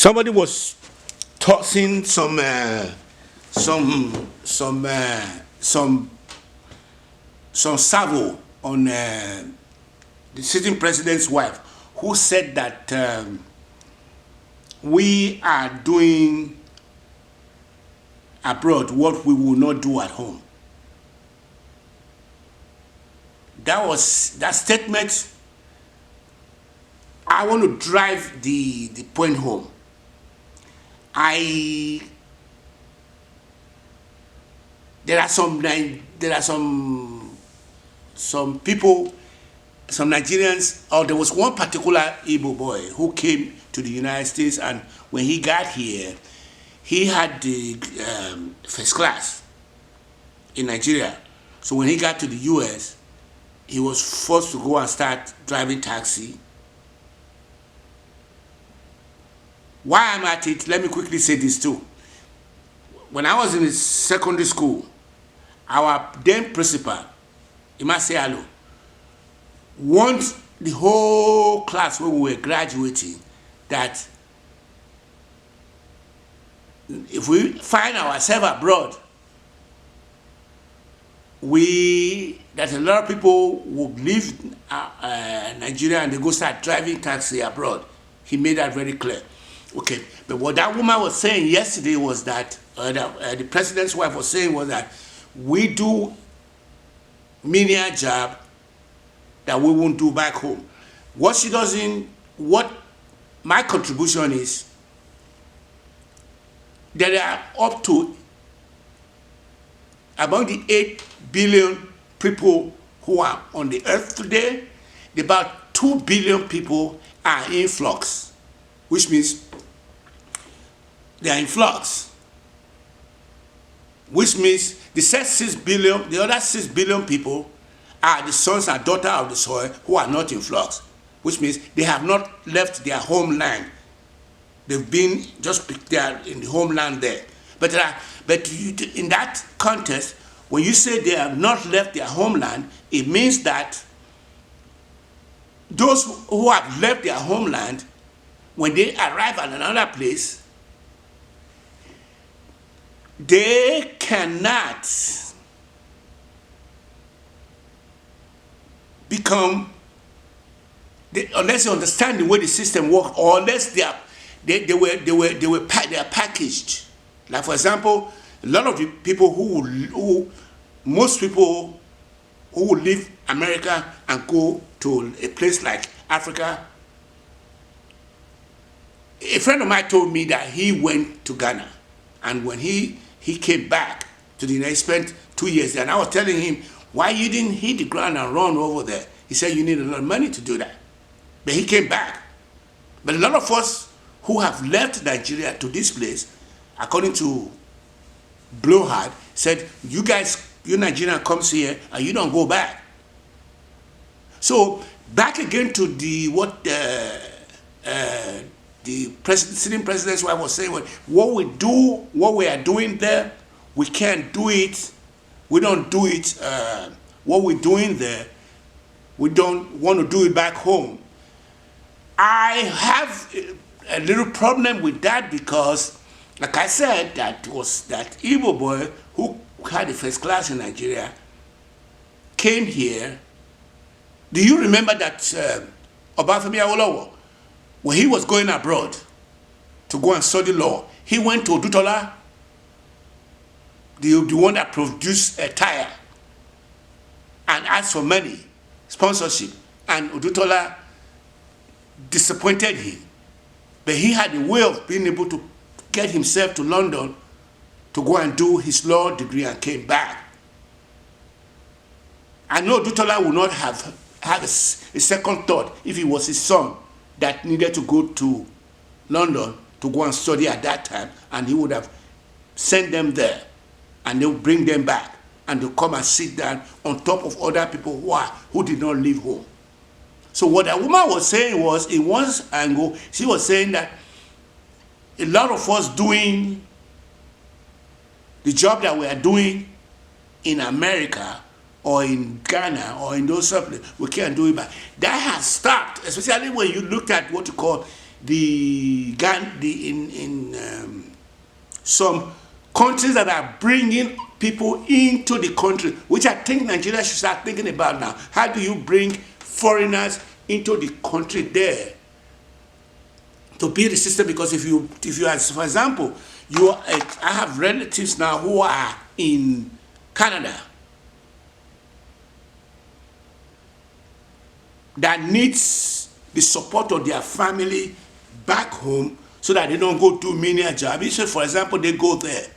Somebody was tossing some some uh, some some salvo on the sitting president's wife, who said that we are doing abroad what we will not do at home. That statement. I want to drive the point home. I there are some people, some Nigerians, or there was one particular Igbo boy who came to the United States, and when he got here, he had the first class in Nigeria. So when he got to the US, he was forced to go and start driving taxi. Why I'm at it, let me quickly say this too. When I was in secondary school, our then principal, Imase warned the whole class when we were graduating that if we find ourselves abroad, that a lot of people will leave Nigeria and they go start driving taxi abroad. He made that very clear. Okay, but what that woman was saying yesterday was that the president's wife was saying was that we do menial job that we won't do back home. What my contribution is, there are up to, among the 8 billion people who are on the earth today, about 2 billion people are in flux, which means they are in flux, which means the other 6 billion people are the sons and daughters of the soil who are not in flux, which means they have not left their homeland. They've been just there in the homeland there. But in that context, when you say they have not left their homeland, it means that those who have left their homeland, when they arrive at another place, they cannot become, unless you understand the way the system works, or unless they are packaged. Like, for example, a lot of the people most people who will leave America and go to a place like Africa. A friend of mine told me that he went to Ghana, and when he came back to the United States, spent 2 years there, and I was telling him, why you didn't hit the ground and run over there? He said, you need a lot of money to do that. But he came back. But a lot of us who have left Nigeria to this place, according to Blowhard, said, you Nigerian comes here and you don't go back. So back again to the sitting president's wife was saying, what we are doing there, we can't do it. We don't do it. What we're doing there, we don't want to do it back home. I have a little problem with that because, like I said, that Igbo boy who had the first class in Nigeria came here. Do you remember that Obafemi Awolowo, when he was going abroad to go and study law, he went to Odutola, the one that produced a tire, and asked for money, sponsorship, and Odutola disappointed him. But he had a way of being able to get himself to London to go and do his law degree and came back. I know Odutola would not have had a second thought if it was his son that needed to go to London to go and study at that time, and he would have sent them there, and they would bring them back, and they'll come and sit down on top of other people who did not leave home. So what that woman was saying was, in one angle, she was saying that a lot of us doing the job that we are doing in America or in Ghana or in those places, we can't do it back. That has stopped, especially when you look at what you call in some countries that are bringing people into the country, which I think Nigeria should start thinking about now. How do you bring foreigners into the country there to build the system? Because if you as for example, I have relatives now who are in Canada that needs the support of their family back home so that they don't go do menial job. So for example, they go there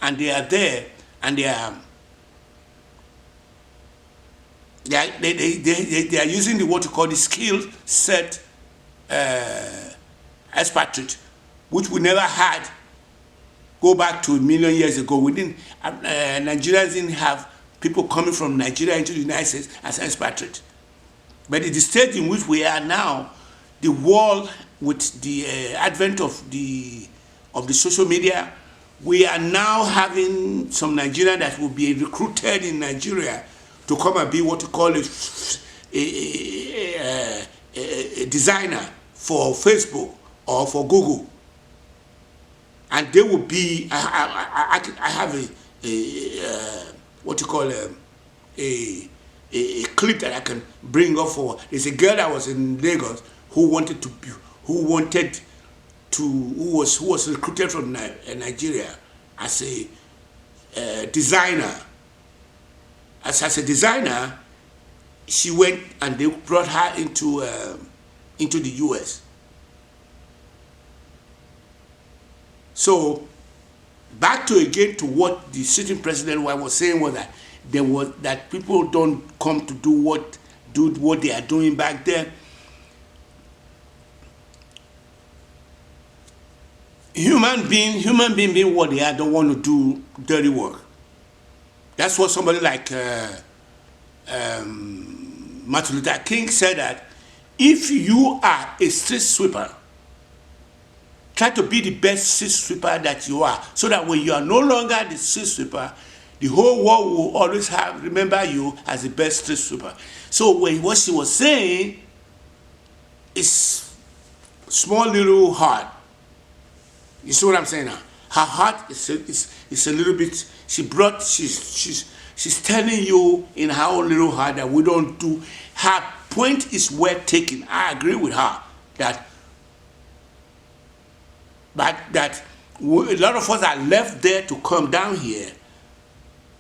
and they are there and they are using the what you call the skill set expatriate, which we never had go back to a million years ago. We didn't Nigerians didn't have people coming from Nigeria into the United States as expatriate. But at the stage in which we are now, the world with the advent of the social media, we are now having some Nigerian that will be recruited in Nigeria to come and be what you call a designer for Facebook or for Google, and they will be. I have what you call a clip that I can bring up for. There's a girl that was in Lagos who was recruited from Nigeria as a designer. As a designer, she went and they brought her into the US. So back to what the sitting president was saying was that people don't come to do what they are doing back there. Human being being what they are don't want to do dirty work. That's what somebody like Martin Luther King said, that if you are a street sweeper, try to be the best street sweeper that you are, so that when you are no longer the street sweeper, the whole world will always remember you as the best street sweeper. So what she was saying is small little heart. You see what I'm saying now? Her heart is a little bit. She's telling you in her own little heart that we don't do. Her point is worth taking. I agree with her that a lot of us are left there to come down here.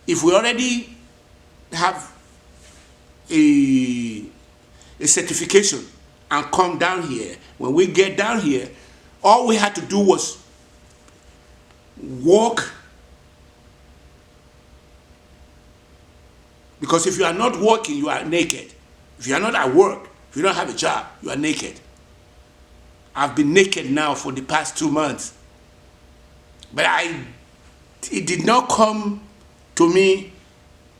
If we already have a certification and come down here, when we get down here, all we had to do was walk. Because if you are not working, you are naked. If you are not at work, if you don't have a job, you are naked. I've been naked now for the past 2 months. But it did not come to me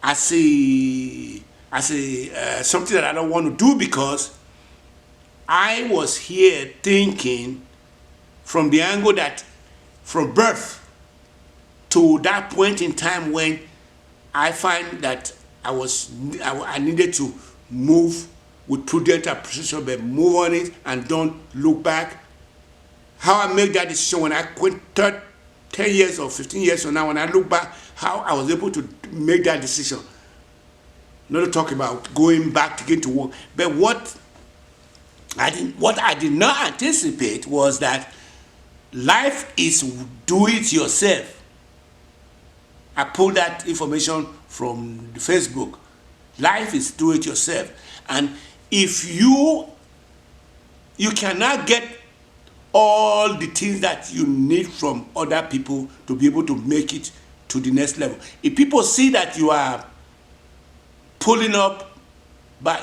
as something that I don't want to do, because I was here thinking from the angle that from birth to that point in time when I find that I needed to move with prudent and precision, but move on it and don't look back. How I made that decision when I quit 10 years or 15 years from now, when I look back, how I was able to make that decision. Not to talk about going back to get to work. But what I did not anticipate was that life is do it yourself. I pulled that information from the Facebook. Life is do it yourself. And if you cannot get all the things that you need from other people to be able to make it to the next level. If people see that you are pulling yourself by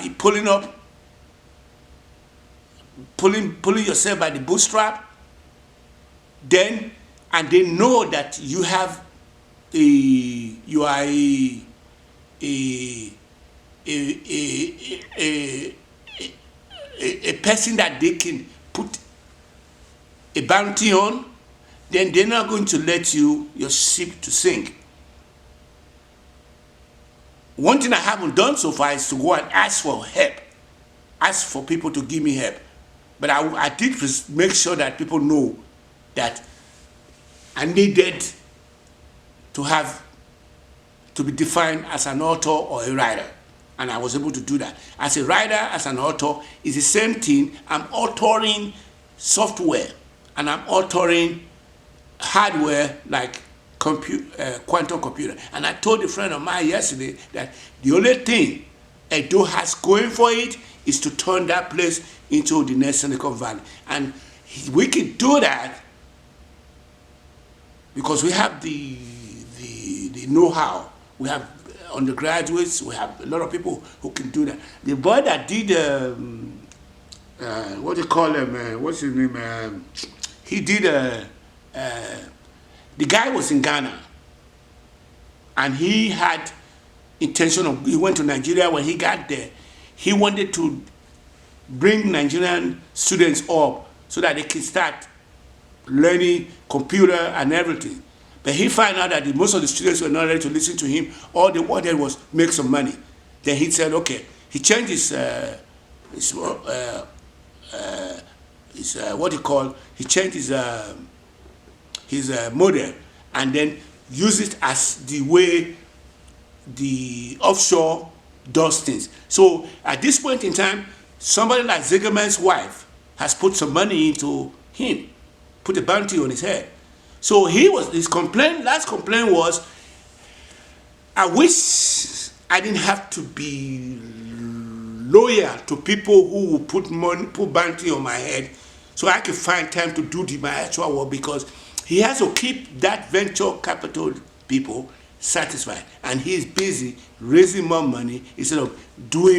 the bootstrap, then, and they know that you have a person that they can put a bounty on, then they're not going to let your ship to sink. One thing I haven't done so far is to go and ask for help, ask for people to give me help. But I did make sure that people know that I needed to be defined as an author or a writer. And I was able to do that. As a writer, as an author, it's the same thing. I'm authoring software and I'm authoring hardware like quantum computer. And I told a friend of mine yesterday that the only thing Edo has going for it is to turn that place into the next Silicon Valley. And we can do that because we have the know-how. We have undergraduates, we have a lot of people who can do that. The boy that did, what do you call him, what's his name, he did, the guy was in Ghana, and he had intention of, he went to Nigeria. When he got there, he wanted to bring Nigerian students up so that they can start learning computer and everything. But he found out that most of the students were not ready to listen to him. All they wanted was make some money. Then he said, okay, he changed his what he called, he changed his model and then used it as the way the offshore does things. So at this point in time, somebody like Zigerman's wife has put some money into him, put a bounty on his head. So his last complaint was, I wish I didn't have to be loyal to people who will put bounty on my head so I can find time to do my actual work, because he has to keep that venture capital people satisfied. And he's busy raising more money instead of doing